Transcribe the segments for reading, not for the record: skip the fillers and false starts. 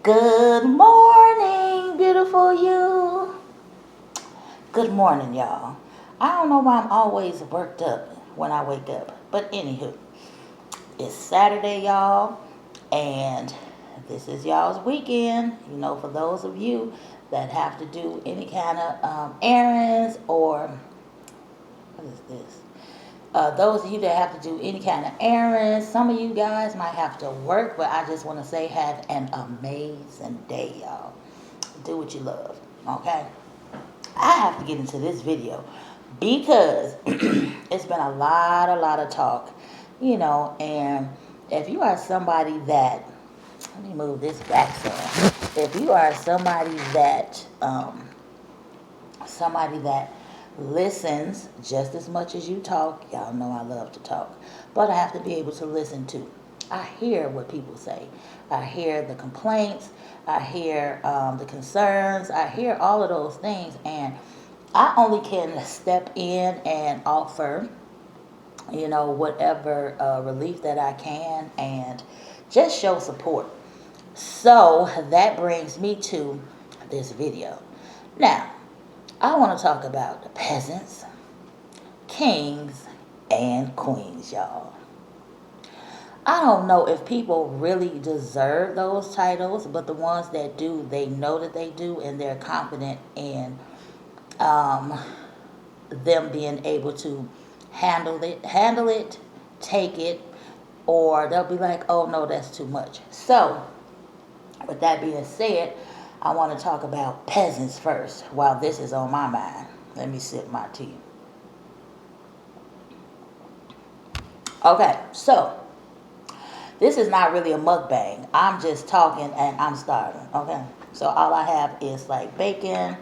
Good morning, beautiful you. Good morning, y'all. I don't know why I'm always worked up when I wake up. But anywho, it's Saturday, y'all, and this is y'all's weekend. For those of you that have to do any kind of errands or what is this? Those of you that have to do any kind of errands, some of you guys might have to work, but I just want to say have an amazing day, y'all. Do what you love, okay? I have to get into this video because it's been a lot of talk, and if you are somebody that, let me move this back some. If you are somebody that listens just as much as you talk, y'all know I love to talk, but I have to be able to listen too. I hear what people say. I hear the complaints. I hear the concerns. I hear all of those things, and I only can step in and offer, whatever relief that I can, and just show support. So that brings me to this video. Now, I want to talk about the peasants, kings, and queens, y'all. I don't know if people really deserve those titles, but the ones that do, they know that they do, and they're confident in um, them being able to handle it, take it, or they'll be like, oh no, that's too much. So, with that being said, I want to talk about peasants first while this is on my mind. Let me sip my tea. Okay, so this is not really a mukbang. I'm just talking and I'm starving. Okay, so all I have is like bacon,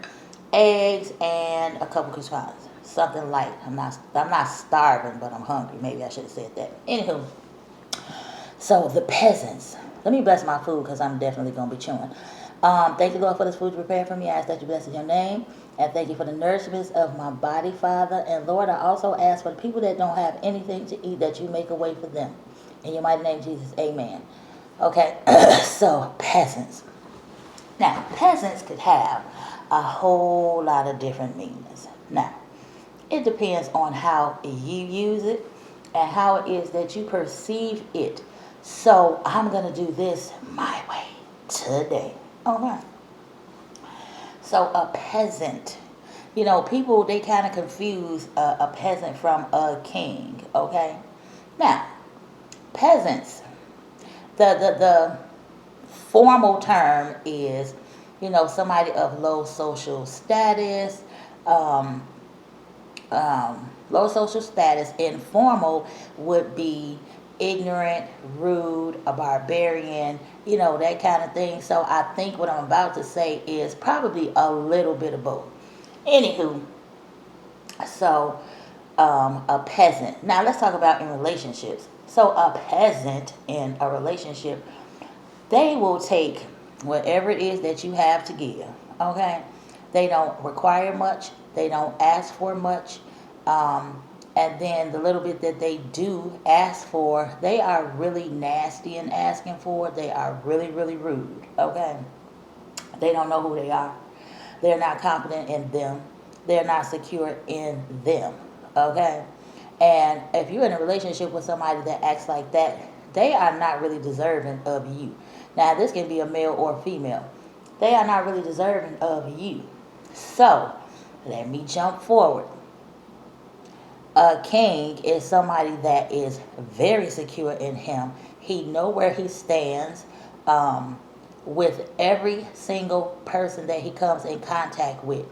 eggs, and a couple croissants. Something light. I'm not starving, but I'm hungry. Maybe I should have said that. Anywho, so the peasants. Let me bless my food because I'm definitely gonna be chewing. Thank you, Lord, for this food you prepared for me. I ask that you bless in your name. And thank you for the nourishment of my body, Father. And Lord, I also ask for the people that don't have anything to eat that you make a way for them. In your mighty name, Jesus, amen. Okay, so peasants. Now, peasants could have a whole lot of different meanings. Now, it depends on how you use it and how it is that you perceive it. So I'm going to do this my way today. All right. So a peasant, people, they kind of confuse a peasant from a king, okay? Now, peasants, the formal term is, somebody of low social status, low social status. Informal would be ignorant, rude, a barbarian, that kind of thing. So I think what I'm about to say is probably a little bit of both. Anywho, so a peasant. Now let's talk about in relationships. So a peasant in a relationship, they will take whatever it is that you have to give. Okay, they don't require much. They don't ask for much. And then the little bit that they do ask for, they are really nasty in asking for. They are really, really rude. Okay, they don't know who they are. They're not confident in them. They're not secure in them. Okay, and if you're in a relationship with somebody that acts like that, they are not really deserving of you. Now, this can be a male or female. They are not really deserving of you. So, let me jump forward. A king is somebody that is very secure in him. He know where he stands with every single person that he comes in contact with.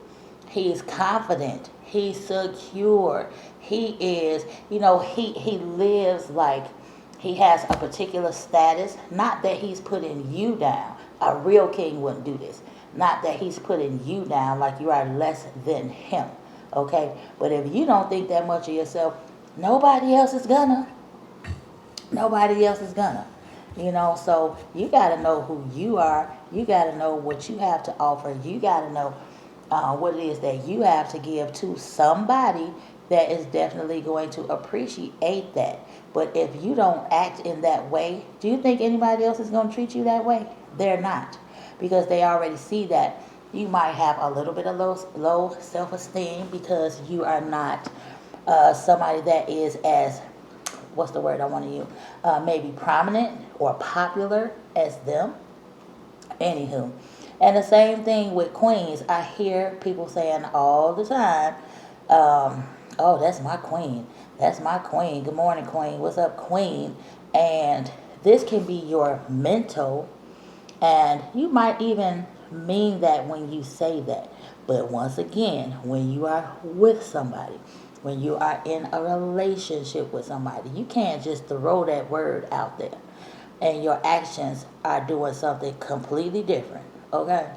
He's confident. He's secure. He is, he lives like he has a particular status. Not that he's putting you down. A real king wouldn't do this. Not that he's putting you down like you are less than him. Okay? But if you don't think that much of yourself, nobody else is gonna. Nobody else is gonna. So you got to know who you are. You got to know what you have to offer. You got to know what it is that you have to give to somebody that is definitely going to appreciate that. But if you don't act in that way, do you think anybody else is going to treat you that way? They're not. because they already see that you might have a little bit of low self-esteem because you are not somebody that is as, what's the word I want to use, maybe prominent or popular as them. Anywho, and the same thing with queens. I hear people saying all the time, oh, that's my queen. That's my queen. Good morning, queen. What's up, queen? And this can be your mental, and you might even mean that when you say that. But once again, when you are with somebody, when you are in a relationship with somebody, you can't just throw that word out there and your actions are doing something completely different. Okay?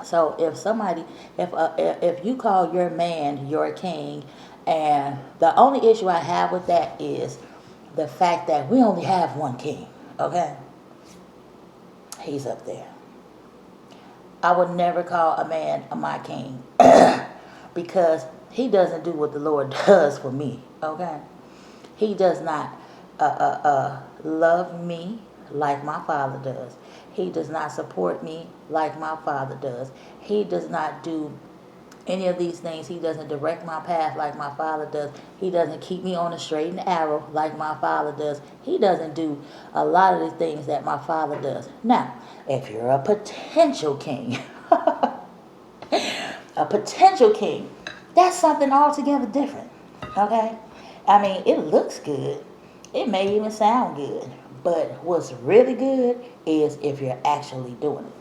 So if you call your man your king, and the only issue I have with that is the fact that we only have one king, okay? He's up there. I would never call a man my king because he doesn't do what the Lord does for me, okay? He does not love me like my father does. He does not support me like my father does. He does not do any of these things. He doesn't direct my path like my father does. He doesn't keep me on a straight and narrow like my father does. He doesn't do a lot of the things that my father does. Now, if you're a potential king, a potential king, that's something altogether different, okay? I mean, it looks good. It may even sound good. But what's really good is if you're actually doing it.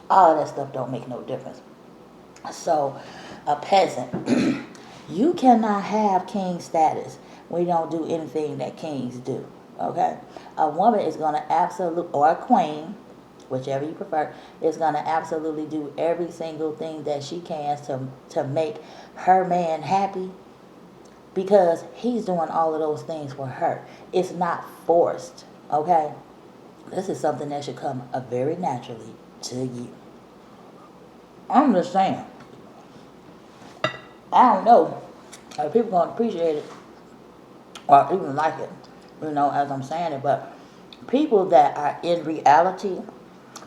All that stuff don't make no difference. So, a peasant, you cannot have king status when you don't do anything that kings do, okay? A woman is going to absolutely, or a queen, whichever you prefer, is going to absolutely do every single thing that she can to make her man happy, because he's doing all of those things for her. It's not forced, okay? This is something that should come very naturally to you. I'm just saying. I don't know if people going to appreciate it or even like it, as I'm saying it, but people that are in reality,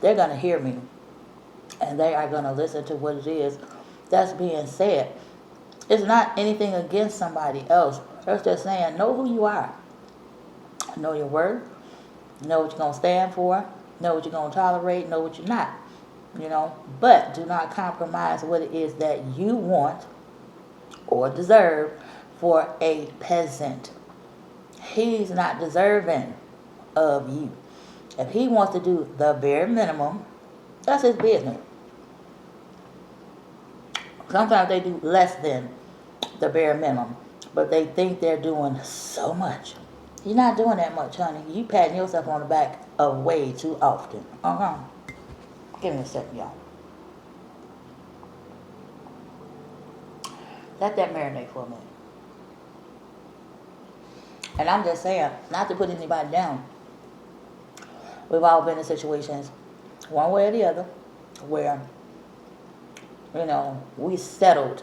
they're going to hear me and they are going to listen to what it is that's being said. It's not anything against somebody else. It's just saying, know who you are. Know your worth. Know what you're going to stand for. Know what you're going to tolerate. Know what you're not. But do not compromise what it is that you want or deserve for a peasant. He's not deserving of you. If he wants to do the bare minimum, that's his business. Sometimes they do less than the bare minimum, but they think they're doing so much. You're not doing that much, honey. You patting yourself on the back way too often. Give me a second, y'all. Let that marinate for a minute. And I'm just saying, not to put anybody down, we've all been in situations, one way or the other, where, we settled.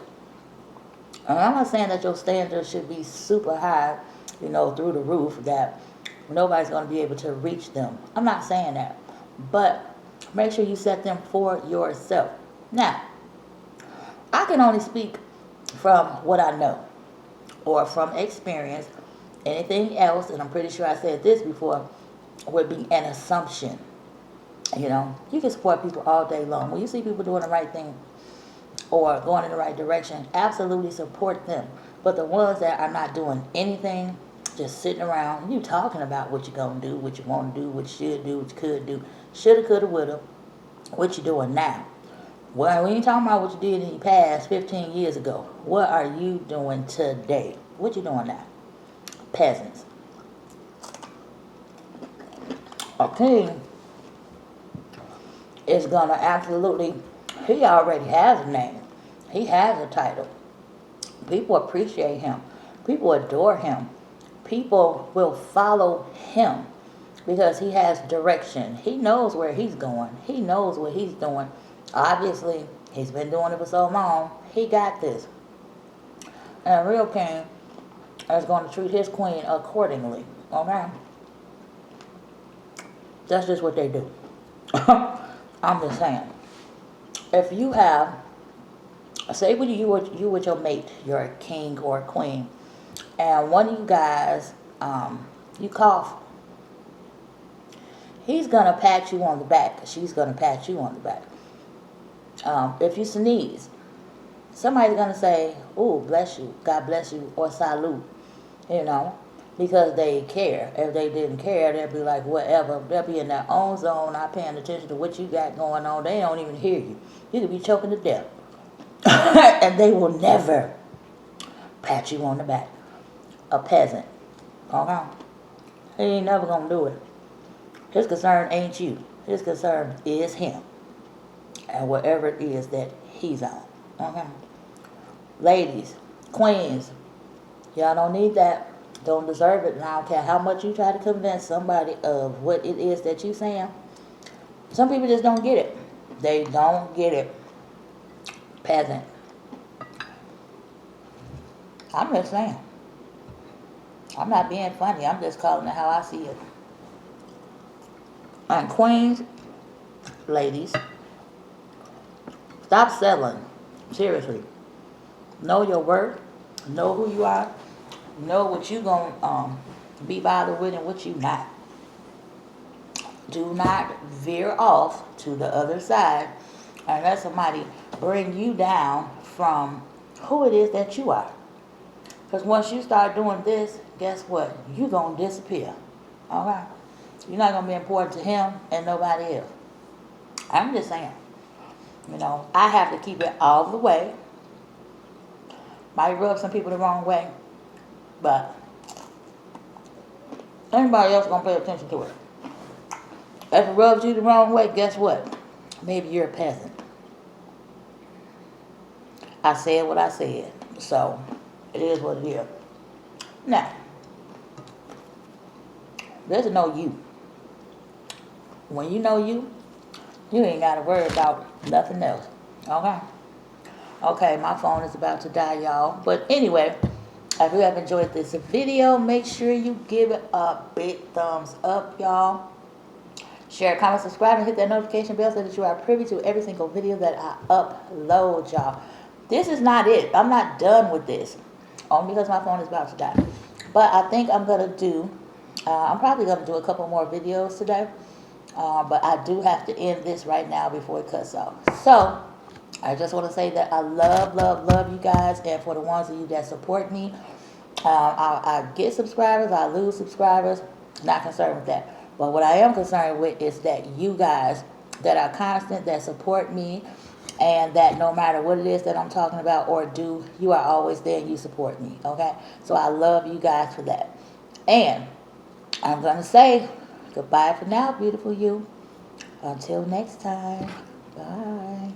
And I'm not saying that your standards should be super high, through the roof, that nobody's going to be able to reach them. I'm not saying that. But make sure you set them for yourself. Now, I can only speak from what I know or from experience. Anything else, and I'm pretty sure I said this before, would be an assumption. You can support people all day long. When you see people doing the right thing or going in the right direction, absolutely support them. But the ones that are not doing anything, just sitting around, you talking about what you're going to do, what you want to do, what you should do, what you could do, shoulda, coulda, woulda, what you doing now. Well, we ain't talking about what you did in the past 15 years ago. What are you doing today? What you doing now? Peasants. A king is going to absolutely, he already has a name. He has a title. People appreciate him. People adore him. People will follow him because he has direction. He knows where he's going. He knows what he's doing. Obviously, he's been doing it for so long. He got this. And a real king is going to treat his queen accordingly. Okay? That's just what they do. I'm just saying, if you have, say with you with your mate, you're a king or a queen, and one of you guys, you cough, he's gonna pat you on the back. She's gonna pat you on the back. If you sneeze, somebody's gonna say, "Oh, bless you, God bless you," or "Salute," you know, because they care. If they didn't care, they'd be like, whatever. They'll be in their own zone, not paying attention to what you got going on. They don't even hear you. You could be choking to death, and they will never pat you on the back. A peasant, okay? He ain't never gonna do it. His concern ain't you. His concern is him, and whatever it is that he's on, okay? Ladies, queens, y'all don't need that. Don't deserve it. And I don't care how much you try to convince somebody of what it is that you saying. Some people just don't get it. They don't get it. Peasant. I'm just saying. I'm not being funny. I'm just calling it how I see it. And queens, ladies, stop settling. Seriously. Know your worth. Know who you are. Know what you gonna be bothered with and what you not. Do not veer off to the other side and let somebody bring you down from who it is that you are. Because once you start doing this, guess what? You gonna disappear. Okay? You're not gonna be important to him and nobody else. I'm just saying. You know, I have to keep it all the way. Might rub some people the wrong way, but anybody else gonna pay attention to it. If it rubs you the wrong way, guess what? Maybe you're a peasant. I said what I said, so it is what it is. Now, there's no you. When you know you ain't gotta worry about nothing else. Okay? Okay, my phone is about to die, y'all. But anyway, if you have enjoyed this video, make sure you give it a big thumbs up, y'all. Share, comment, subscribe, and hit that notification bell so that you are privy to every single video that I upload, y'all. This is not it. I'm not done with this. Only because my phone is about to die. But I think I'm going to do, I'm probably going to do a couple more videos today. But I do have to end this right now before it cuts off. So, I just want to say that I love you guys. And for the ones of you that support me, I get subscribers, I lose subscribers. Not concerned with that. But what I am concerned with is that you guys that are constant, that support me, and that no matter what it is that I'm talking about or do, you are always there and you support me, okay? So I love you guys for that. And I'm going to say goodbye for now, beautiful you. Until next time, bye.